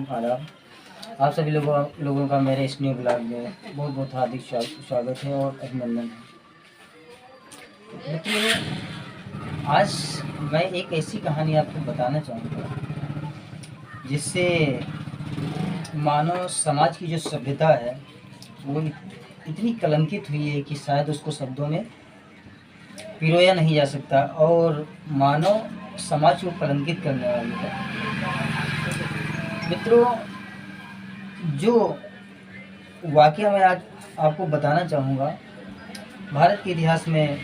आदाब। आप सभी लोगों का मेरे इस न्यू ब्लॉग में बहुत बहुत हार्दिक स्वागत है और अभिनंदन है। मित्रों, आज मैं एक ऐसी कहानी आपको बताना चाहूँगा जिससे मानव समाज की जो सभ्यता है वो इतनी कलंकित हुई है कि शायद उसको शब्दों में पिरोया नहीं जा सकता, और मानव समाज को कलंकित करने वाली है। मित्रों, जो वाक़या मैं आज आपको बताना चाहूँगा, भारत के इतिहास में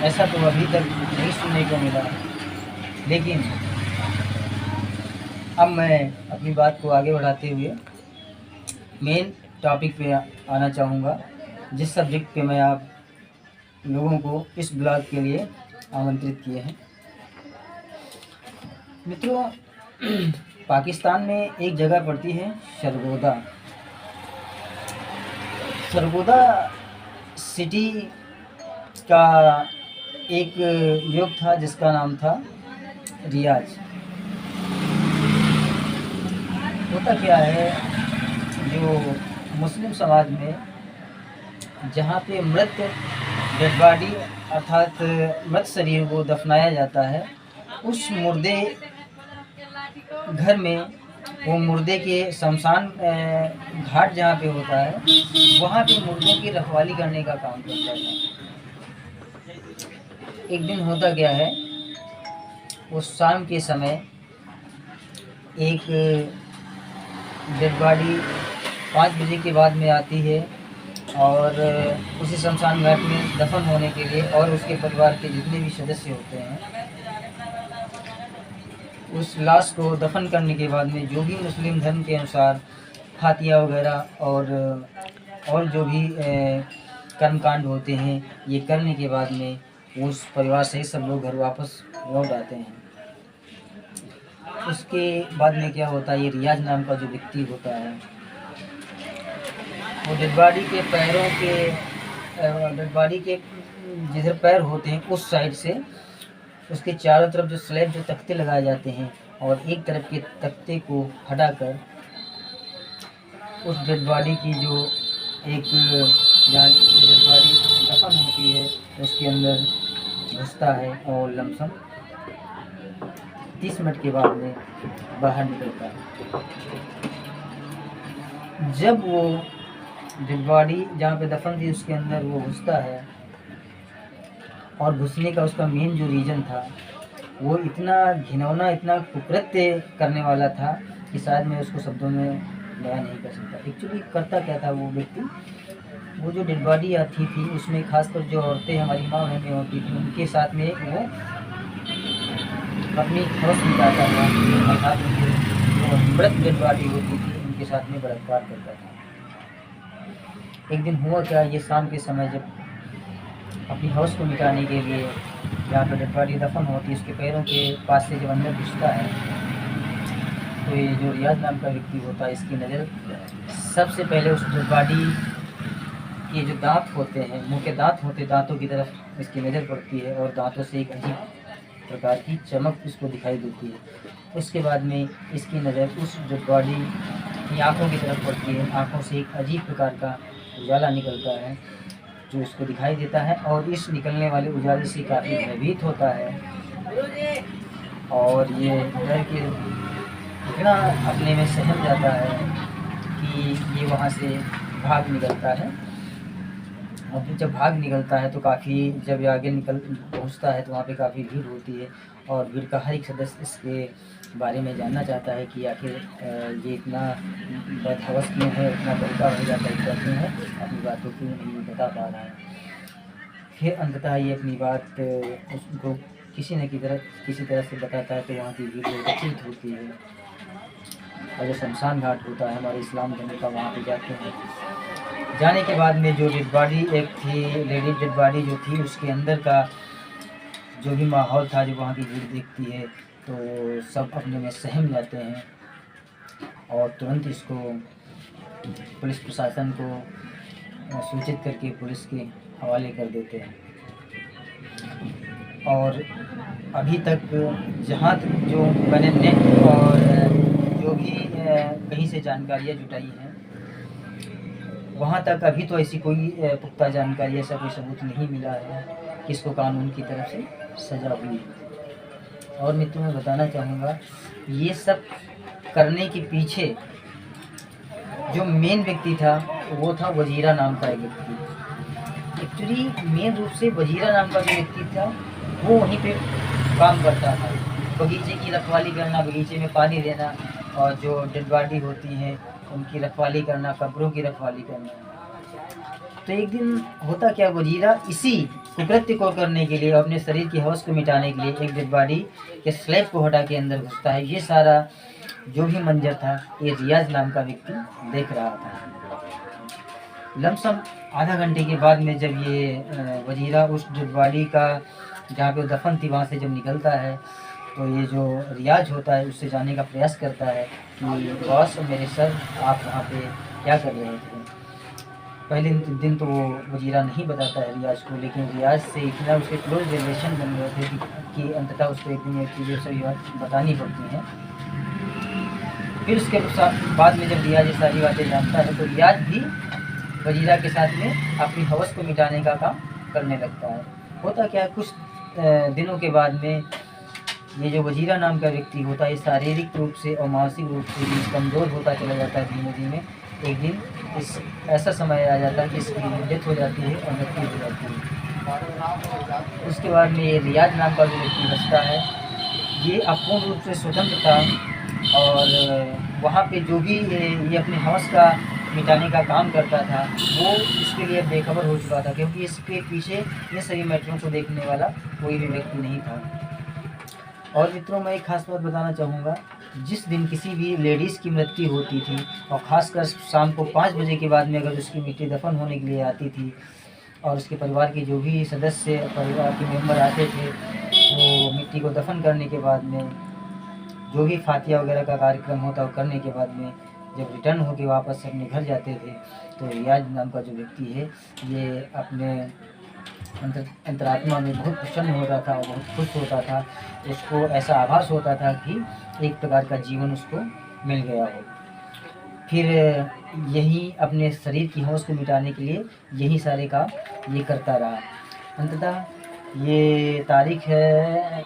ऐसा तो अभी तक नहीं सुनने को मिला, लेकिन अब मैं अपनी बात को आगे बढ़ाते हुए मेन टॉपिक पे आना चाहूँगा, जिस सब्जेक्ट पे मैं आप लोगों को इस ब्लॉग के लिए आमंत्रित किए हैं। मित्रों, पाकिस्तान में एक जगह पड़ती है सरगोदा। सरगोदा सिटी का एक युवक था जिसका नाम था रियाज। होता क्या है, जो मुस्लिम समाज में जहाँ पे मृत डेड बॉडी अर्थात मृत शरीर को दफनाया जाता है, उस मुर्दे घर में वो मुर्दे के शमशान घाट जहाँ पे होता है वहाँ पे मुर्दों की रखवाली करने का काम करता था। एक दिन होता क्या है, उस शाम के समय एक डेड बॉडी 5 बजे के बाद में आती है और उसी शमशान घाट में दफन होने के लिए, और उसके परिवार के जितने भी सदस्य होते हैं उस लाश को दफन करने के बाद में जो भी मुस्लिम धर्म के अनुसार फातिया वगैरह और जो भी कर्मकांड होते हैं, ये करने के बाद में उस परिवार से सब लोग घर वापस लौट आते हैं। उसके बाद में क्या होता है, ये रियाज नाम का जो व्यक्ति होता है वो डेड बॉडी के पैरों के डेड बॉडी के जिधर पैर होते हैं उस साइड से उसके चारों तरफ जो स्लैब जो तख्ते लगाए जाते हैं, और एक तरफ के तख्ते को हटाकर उस डेड बॉडी की जो एक जहाँ डेड बॉडी दफन होती है उसके अंदर घुसता है और लमसम 30 मिनट के बाद में बाहर निकलता है। जब वो डेड बॉडी जहाँ पे दफन थी उसके अंदर वो घुसता है, और घुसने का उसका मेन जो रीज़न था वो इतना घिनौना, इतना कुकृत्य करने वाला था कि शायद मैं उसको शब्दों में बयान नहीं कर सकता। एक्चुअली करता क्या था वो व्यक्ति, वो जो डेड बॉडी आती थी उसमें खासकर जो औरतें हमारी माँ बहनें होती थी उनके साथ में वो अपनी हौस मिटाता था, अर्थात जो मृत डेड बॉडी होती थी उनके साथ में बलात्कार करता था। एक दिन हुआ क्या, ये शाम के समय जब अपनी हौस को मिटाने के लिए जहाँ पर डेड बॉडी दफन होती है उसके पैरों के पास से जब अंदर घुसता है तो ये जो रियाज नाम का व्यक्ति होता है, इसकी नज़र सबसे पहले उस डेड बॉडी के जो दांत होते हैं, मुँह के दांत होते, दांतों की तरफ इसकी नज़र पड़ती है और दांतों से एक अजीब प्रकार की चमक इसको दिखाई देती है। उसके बाद में इसकी नज़र उस डेड बॉडी की आँखों की तरफ पड़ती है। आँखों से एक अजीब प्रकार का उजाला निकलता है जो इसको दिखाई देता है, और इस निकलने वाले उजाले से काफ़ी भयभीत होता है, और ये डर के इतना अपने में सहम जाता है कि ये वहाँ से भाग निकलता है। और जब भाग निकलता है तो काफ़ी जब आगे निकल पहुँचता है तो वहाँ पे काफ़ी भीड़ होती है, और भीड़ का हर एक सदस्य इसके बारे में जानना चाहता है कि आखिर ये इतना बदहवस क्यों है, इतना बेकार हो जाता है, क्या क्यों है, अपनी बात को क्यों नहीं बता पा रहा है। फिर अंततः ये अपनी बात उसको किसी तरह से बताता है, तो वहाँ की भीड़ एकत्रित होती है, और जो शमशान घाट होता है हमारे इस्लाम धर्म का, वहाँ पे जाते हैं। जाने के बाद में जो डेड बॉडी एक थी, लेडी डेड बॉडी जो थी, उसके अंदर का जो भी माहौल था, जो वहाँ की भीड़ देखती है तो सब अपने में सहम जाते हैं और तुरंत इसको पुलिस प्रशासन को सूचित करके पुलिस के हवाले कर देते हैं। और अभी तक जहाँ तक जो मैंने नेट और जो भी कहीं से जानकारियाँ जुटाई हैं, वहाँ तक अभी तो ऐसी कोई पुख्ता जानकारी, ऐसा कोई सबूत नहीं मिला है कि इसको कानून की तरफ से सज़ा हुई है। और मित्रों, मैं बताना चाहूँगा, ये सब करने के पीछे जो मेन व्यक्ति था वो था वजीरा नाम का एक व्यक्ति। एक्चुअली मेन रूप से वजीरा नाम का जो व्यक्ति था वो वहीं पे काम करता था, बगीचे की रखवाली करना, बगीचे में पानी देना, और जो डेड बॉडी होती हैं उनकी रखवाली करना, कब्रों की रखवाली करना। तो एक दिन होता क्या, वजीरा इसी कुकृत्य को करने के लिए, अपने शरीर की हवस को मिटाने के लिए एक डेड बॉडी के स्लैब को हटा के अंदर घुसता है। ये सारा जो भी मंजर था ये रियाज नाम का व्यक्ति देख रहा था। लमसम आधा घंटे के बाद में जब ये वजीरा उस डेड बॉडी का जहाँ पे दफन थी वहाँ से जब निकलता है, तो ये जो रियाज होता है उससे जाने का प्रयास करता है कि बॉस मेरे सर, आप वहाँ पे क्या कर रहे थे। पहले दिन तो वो वजीरा नहीं बताता है रियाज को, लेकिन रियाज से इतना उसके क्लोज रिलेशन बन गए थे कि अंततः उसको एक दिन एक चीज़ें सभी बात बतानी पड़ती हैं। फिर उसके बाद में जब रियाज ये सारी बातें जानता है तो रियाज भी वजीरा के साथ में अपनी हवस को मिटाने का काम करने लगता है। होता क्या, कुछ दिनों के बाद में ये जो वजीरा नाम का व्यक्ति होता है शारीरिक रूप से और मानसिक रूप से भी कमज़ोर होता चला जाता है। धीमे धीमे एक दिन इस ऐसा समय आ जाता है कि इसकी डेथ हो जाती है और मृत्यु हो जाती है। उसके बाद में ये रियाज नाम का जो व्यक्ति बचता है, ये अपूर्ण रूप से स्वतंत्र था और वहाँ पे जो भी ये अपने हवस का मिटाने का काम करता था वो इसके लिए बेखबर हो चुका था, क्योंकि इसके पीछे ये सभी मैटरों को देखने वाला कोई भी व्यक्ति नहीं था। और मित्रों, मैं एक खास बात बताना चाहूँगा, जिस दिन किसी भी लेडीज़ की मृत्यु होती थी और ख़ासकर शाम को 5 बजे के बाद में अगर उसकी मिट्टी दफन होने के लिए आती थी और उसके परिवार के जो भी सदस्य, परिवार के मेंबर आते थे, वो मिट्टी को दफन करने के बाद में जो भी फातिया वगैरह का कार्यक्रम होता है करने के बाद में जब रिटर्न होकर वापस अपने घर जाते थे, तो रियाज नाम का जो व्यक्ति है ये अपने अंतरात्मा में बहुत प्रसन्न होता था और बहुत खुश होता था। उसको ऐसा आभास होता था कि एक प्रकार का जीवन उसको मिल गया हो। फिर यही अपने शरीर की हौस को मिटाने के लिए यही सारे काम ये करता रहा। अंततः ये तारीख है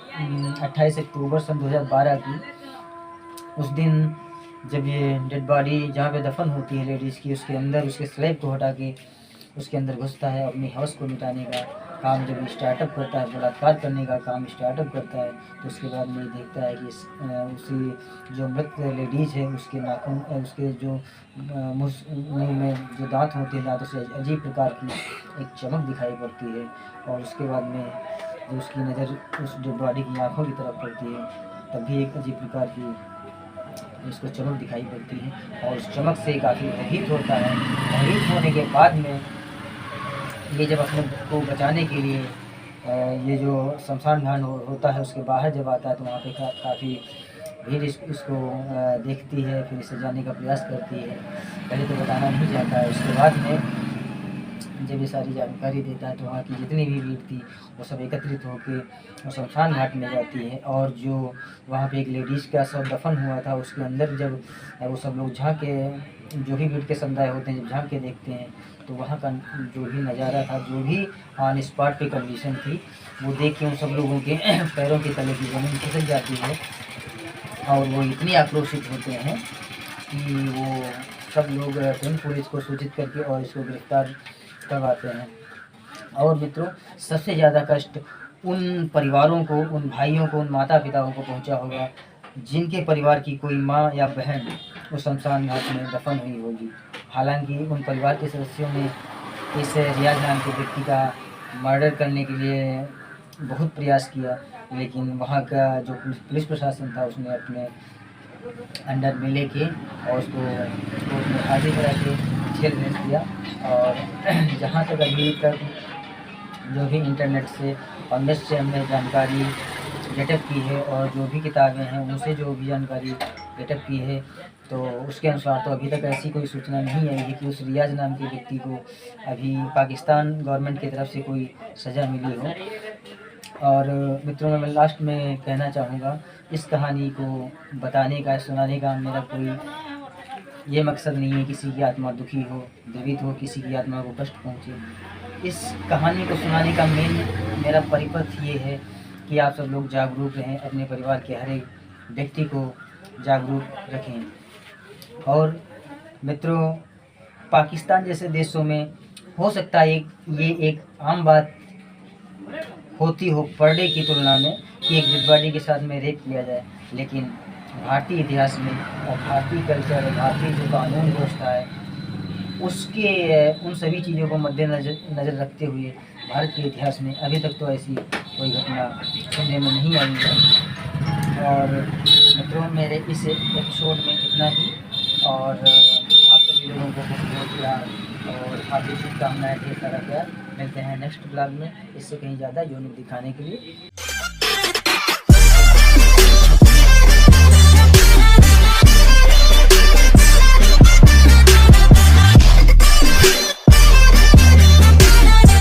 28 अक्टूबर सन 2012 की। उस दिन जब ये डेड बॉडी जहाँ पे दफन होती है लेडीज़ की, उसके अंदर उसके स्लैब को हटा के उसके अंदर घुसता है, अपनी हवस को मिटाने का काम जब स्टार्टअप करता है, बलात्कार करने का काम स्टार्टअप करता है, तो उसके बाद में देखता है कि उसी जो मृत लेडीज़ है उसके नाखून, उसके जो मुँह में जो दांत होते हैं, दांतों से अजीब प्रकार की एक चमक दिखाई पड़ती है। और उसके बाद में जो उसकी नज़र उस डेड बॉडी की आँखों की तरफ पड़ती है, तब भी एक अजीब प्रकार की उसको चमक दिखाई पड़ती है और उस चमक से काफ़ी भयभीत होता है। भयभीत होने के बाद में ये जब अपने को बचाने के लिए ये जो शमशान घाट होता है उसके बाहर जब आता है, तो वहाँ पे काफ़ी भीड़ इसको देखती है, फिर इसे जाने का प्रयास करती है। पहले तो बताना नहीं चाहता है, उसके बाद में जब ये सारी जानकारी देता है तो वहाँ की जितनी भी भीड़ थी वो सब एकत्रित होकर शमशान घाट में जाती है। और जो वहाँ पे एक लेडीज़ का सब दफन हुआ था उसके अंदर जब वो सब लोग झाँक के, जो भी भीड़ के समुदाय होते हैं, जब झाँक के देखते हैं तो वहाँ का जो भी नज़ारा था, जो भी ऑन स्पॉट पे कंडीशन थी, वो देख के उन सब लोगों के पैरों के तले की ज़मीन खिसक जाती है और वो इतनी आक्रोशित होते हैं कि वो सब लोग पुलिस को सूचित करके और इसको गिरफ्तार करवाते हैं। और मित्रों, सबसे ज़्यादा कष्ट उन परिवारों को, उन भाइयों को, उन माता पिताओं को पहुंचा होगा जिनके परिवार की कोई माँ या बहन उस शमशान घाट में दफन हुई होगी। हालांकि उन परिवार के सदस्यों ने इस रियाज नाम के व्यक्ति का मर्डर करने के लिए बहुत प्रयास किया, लेकिन वहाँ का जो पुलिस प्रशासन था उसने अपने अंडर में लेके और उसको कोर्ट में हाजिर करा के जेल भेज दिया। और जहाँ तक अभी तक जो भी इंटरनेट से और नेट से हमने जानकारी गेटअप की है और जो भी किताबें हैं उनसे जो भी जानकारी गेटअप की है, तो उसके अनुसार तो अभी तक ऐसी कोई सूचना नहीं आई है कि उस रियाज नाम के व्यक्ति को अभी पाकिस्तान गवर्नमेंट की तरफ से कोई सज़ा मिली हो। और मित्रों, मैं लास्ट में कहना चाहूँगा, इस कहानी को बताने का, सुनाने का मेरा कोई ये मकसद नहीं है किसी की आत्मा दुखी हो, द्रवित हो, किसी की आत्मा को कष्ट पहुँचे। इस कहानी को सुनाने का मेरा परिपथ ये है कि आप सब लोग जागरूक रहें, अपने परिवार के हर एक व्यक्ति को जागरूक रखें। और मित्रों, पाकिस्तान जैसे देशों में हो सकता है ये एक आम बात होती हो पर डे की तुलना में कि एक डेड बॉडी के साथ में रेप किया जाए, लेकिन भारतीय इतिहास में और भारतीय कल्चर और भारतीय जो कानून व्यवस्था है उसके उन सभी चीज़ों को नज़र रखते हुए भारत के इतिहास में अभी तक तो ऐसी कोई घटना सुनने में नहीं आई है। और मित्रों, मेरे इस एपिसोड में इतना ही, और आप सभी लोगों को बहुत प्यार और आपकी शुभकामनाएं, ढेर सारा प्यार। मिलते हैं नेक्स्ट ब्लॉग में इससे कहीं ज़्यादा यूनिक दिखाने के लिए।